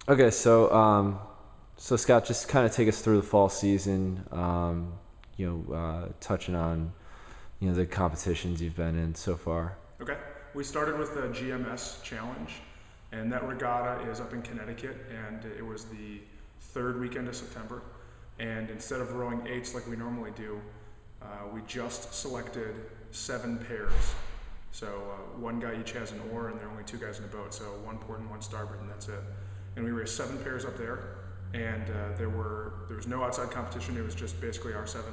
Okay, so Scott, just kind of take us through the fall season. Touching on the competitions you've been in so far. Okay. We started with the GMS Challenge, and that regatta is up in Connecticut, and it was the third weekend of September. And instead of rowing eights like we normally do, we just selected 7 pairs. So one guy each has an oar, and there are only 2 guys in the boat, so one port and one starboard, and that's it. And we raced 7 pairs up there, and there was no outside competition. It was just basically our 7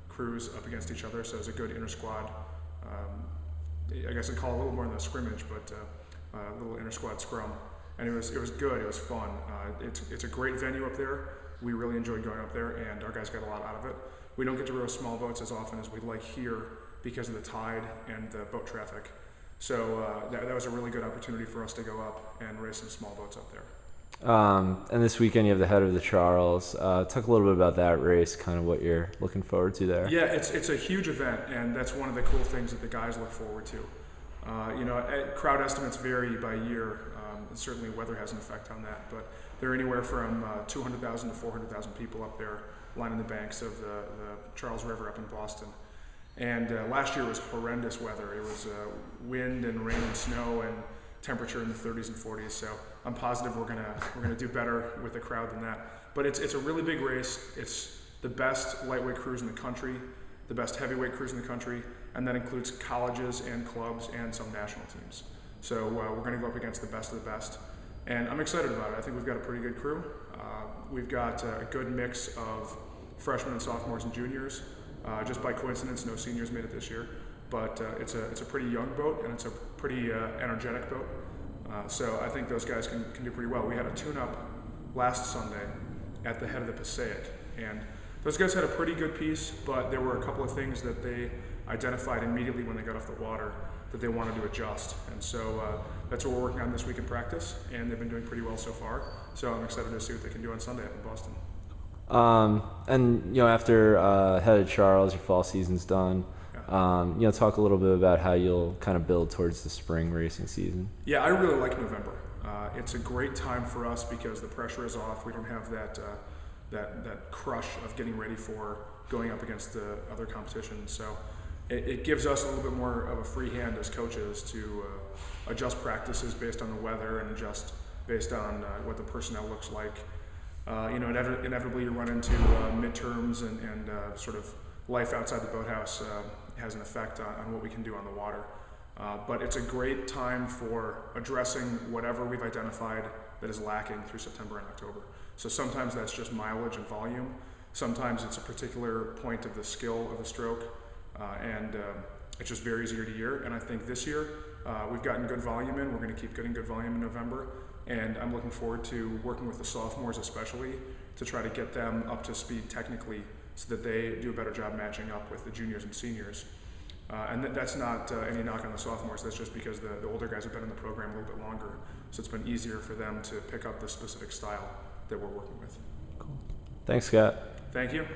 crews up against each other. So it was a good inter squad. I guess I'd call it a little more than a scrimmage, but a little inter squad scrum. And it was good. It was fun. It's a great venue up there. We really enjoyed going up there, and our guys got a lot out of it. We don't get to row small boats as often as we'd like here because of the tide and the boat traffic. So that was a really good opportunity for us to go up and race some small boats up there. And this weekend you have the head of the Charles. Talk a little bit about that race, kind of what you're looking forward to there. Yeah, it's a huge event, and that's one of the cool things that the guys look forward to. Crowd estimates vary by year. Certainly weather has an effect on that, but they're anywhere from 200,000 to 400,000 people up there lining the banks of the Charles River up in Boston. And last year was horrendous weather. It was wind and rain and snow and temperature in the 30s and 40s. So I'm positive we're gonna do better with the crowd than that. But it's a really big race. It's the best lightweight crews in the country, the best heavyweight crews in the country, and that includes colleges and clubs and some national teams. So we're going to go up against the best of the best, and I'm excited about it. I think we've got a pretty good crew. We've got a good mix of freshmen and sophomores and juniors. Just by coincidence, no seniors made it this year, but it's a pretty young boat, and it's a pretty energetic boat. So I think those guys can do pretty well. We had a tune-up last Sunday at the head of the Passaic, and those guys had a pretty good piece, but there were a couple of things that they identified immediately when they got off the water that they wanted to adjust. And so that's what we're working on this week in practice, and they've been doing pretty well so far. So I'm excited to see what they can do on Sunday up in Boston. And after head of Charles, your fall season's done. Yeah. Talk a little bit about how you'll kind of build towards the spring racing season. Yeah, I really like November. It's a great time for us because the pressure is off. We don't have that crush of getting ready for going up against the other competition. So it gives us a little bit more of a free hand as coaches to adjust practices based on the weather and adjust based on what the personnel looks like. Inevitably you run into midterms and sort of life outside the boathouse has an effect on what we can do on the water. But it's a great time for addressing whatever we've identified that is lacking through September and October. So sometimes that's just mileage and volume. Sometimes it's a particular point of the skill of the stroke. And it just varies year to year. And I think this year we've gotten good volume in. We're going to keep getting good volume in November. And I'm looking forward to working with the sophomores especially to try to get them up to speed technically so that they do a better job matching up with the juniors and seniors. And that's not any knock on the sophomores. That's just because the older guys have been in the program a little bit longer. So it's been easier for them to pick up the specific style that we're working with. Cool. Thanks, Scott. Thank you.